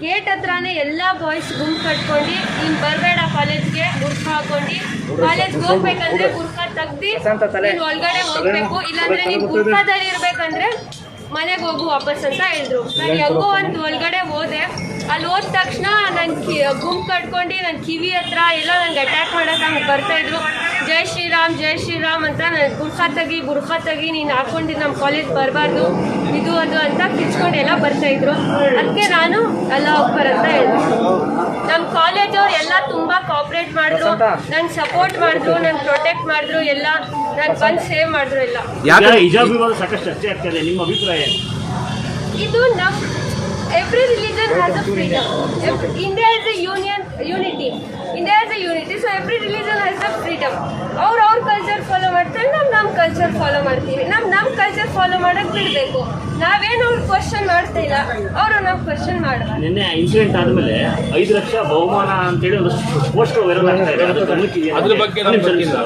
Gate ಹತ್ರನೇ ಎಲ್ಲ boys ಗುಂಪು ಕಟ್ಕೊಂಡು ನೀನು ಬರಬೇಡ ಕಾಲೇಜ್ಗೆ ಬುರ್ಖಾ ಹಾಕೊಂಡು ಕಾಲೇಜ್ಗೆ ಹೋಗ್ಬೇಕಂದ್ರೆ ಬುರ್ಖಾ ತೆಗ್ದು ನೀನು ಒಳಗಡೆ ಹೋಗ್ಬೇಕು, ಇಲ್ಲಾಂದ್ರೆ ನೀನು ಬುರ್ಖಾದಲ್ಲಿ ಇರ್ಬೇಕಂದ್ರೆ ಮನೆಗೆ ಹೋಗು ವಾಪಸ್ ಅಂತ ಹೇಳಿದ್ರು. ನಾನು ಹೆಂಗೋ ಒಂದು ಒಳಗಡೆ ಹೋದೆ. ಅಲ್ಲಿ ಹೋದ ತಕ್ಷಣ ನನ್ನ ಗುಂಪು ಕಟ್ಕೊಂಡು ನನ್ನ ಕಿವಿ ಹತ್ರ ಎಲ್ಲ ನನಗೆ ಅಟ್ಯಾಕ್ ಮಾಡೋಕೆ ಹಂಗೆ ಬರ್ತಾಯಿದ್ರು. ಜೈ ಶ್ರೀರಾಮ್ ಅಂತ ನನಗೆ ಬುರ್ಖಾ ತೆಗಿ ನೀನು ಹಾಕ್ಕೊಂಡು ನಮ್ಮ ಕಾಲೇಜ್ ಬರಬಾರ್ದು ಇದು ಅದು ಅಂತ ಕಿಚ್ಕೊಂಡು ಎಲ್ಲ ಬರ್ತಾಯಿದ್ರು. ಅದಕ್ಕೆ ನಾನು ಎಲ್ಲ ಹೋಗ್ಬಾರ ಅಂತ ಹೇಳಿದೆ. ನಮ್ಮ ಕಾಲೇಜವ್ರು ಎಲ್ಲ ತುಂಬ ಕೋಆಪ್ರೇಟ್ ಮಾಡಿದ್ರು, ನಂಗೆ ಸಪೋರ್ಟ್ ಮಾಡಿದ್ರು, ನಂಗೆ ಪ್ರೊಟೆಕ್ಟ್ ಮಾಡಿದ್ರು, ಎಲ್ಲ ನಾನು ಬಂದು ಸೇವ್ ಮಾಡಿದ್ರು ಎಲ್ಲ. ಸಾಕಷ್ಟು ಚರ್ಚೆ ಆಗ್ತದೆ, ನಿಮ್ಮ ಅಭಿಪ್ರಾಯ? ಇದು ನಮ್ಮ every religion has a freedom. India is a unity. So every religion has a freedom. ಅವ್ರ ಕಲ್ಚರ್ ಫಾಲೋ ಮಾಡ್ತಾರೆ, ನಮ್ಮ ಕಲ್ಚರ್ ಫಾಲೋ ಮಾಡ್ತೀವಿ. ನಮ್ಮ ಕಲ್ಚರ್ ಫಾಲೋ ಮಾಡೋಕೆ ಬಿಡಬೇಕು. ನಾವೇನು ಅವ್ರು ಕ್ವಶನ್ ಮಾಡ್ತಾ ಇಲ್ಲ, ಅವರು ನಾವು ಕ್ವಶನ್ ಮಾಡಲ್ಲ. ನಿನ್ನೆ ಇನ್ಸಿಡೆಂಟ್ ಆದಮೇಲೆ 5 ಲಕ್ಷ ಬಹುಮಾನ ಅಂತೇಳಿ ಒಂದು ಪೋಸ್ಟರ್ ವೈರಲ್ ಆಗ್ತಾ ಇದೆ. ಅದ್ರ ಬಗ್ಗೆ ಗೊತ್ತಿಲ್ಲ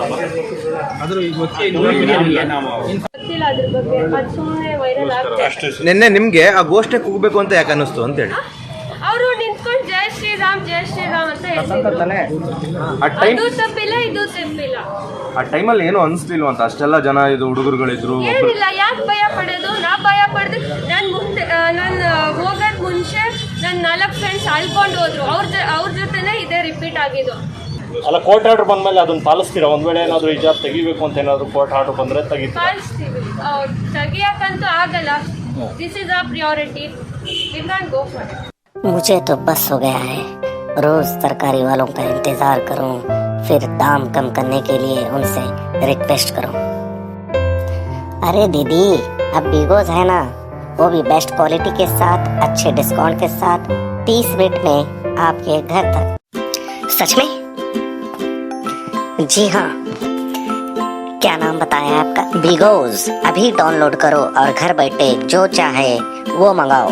ಅದ್ರ ಬಗ್ಗೆ, ಅದು ಸುಮ್ಮನೆ ವೈರಲ್ ಆಗ್ತದೆ. ನಿನ್ನೆ ನಿಮ್ಗೆ ಆ ಘೋಷಣೆ ಕೂಗಬೇಕು ಅಂತ ಯಾಕೆ ಅನ್ನಿಸ್ತು ಅಂತೇಳಿ ಅವರು ನಿಂತ್ಕೊಂಡು ಜೈ ಶ್ರೀರಾಮ್ ಅಂತ ಹೇಳ್ತಿದ್ರು. ಅದು ತಪ್ಪಿಲ್ಲ, ಇದು ತಪ್ಪಿಲ್ಲ. ಆ ಟೈಮಲ್ಲಿ ಏನು ಅನಿಸ್ಲಿಲ್ವ ಅಂತ? ಅಷ್ಟೆಲ್ಲ ಜನ ಇದು ಹುಡುಗರುಗಳಿದ್ರು. ಏನಿಲ್ಲ, ಯಾಕೆ ಭಯ ಪಡೋದು? ನಾ ಭಯ ಪಡೆದು ನಾನು ಹೋಗೋದ್ ಮುಂಚೆ ನನ್ನ 4 ಫ್ರೆಂಡ್ಸ್ ಅಳ್ಕೊಂಡು ಹೋದ್ರು. ಅವ್ರ ಜೊತೆನೇ ಇದೇ ರಿಪೀಟ್ ಆಗಿದ್ದು. ಅಲ್ಲ, ಕೋರ್ಟ್ ಆರ್ಡರ್ ಬಂದ್ಮೇಲೆ ಅದನ್ನ ಪಾಲಿಸ್ತೀರಾ? ಒಂದ್ ವೇಳೆ ಏನಾದ್ರು ಹಿಜಾಬ್ ತೆಗಿಬೇಕು ಅಂತ ಏನಾದ್ರು ಕೋರ್ಟ್ ಆರ್ಡರ್ ಬಂದ್ರೆ ಪಾಲಿಸ್ತೀವಿ. ತೆಗಿಯಕ್ಕಂತೂ ಆಗಲ್ಲ. This is a priority. We can go for it. मुझे तो बस हो गया है, रोज तरकारी वालों का इंतजार करूं, फिर दाम कम करने के लिए उनसे रिक्वेस्ट करूं। अरे दीदी, अब बिगोज है ना, वो भी बेस्ट क्वालिटी के साथ अच्छे डिस्काउंट के साथ 30 मिनट में आपके घर तक। सच में? जी हाँ, क्या नाम बताया आपका? बिगोज। अभी डाउनलोड करो और घर बैठे जो चाहे वो मंगाओ।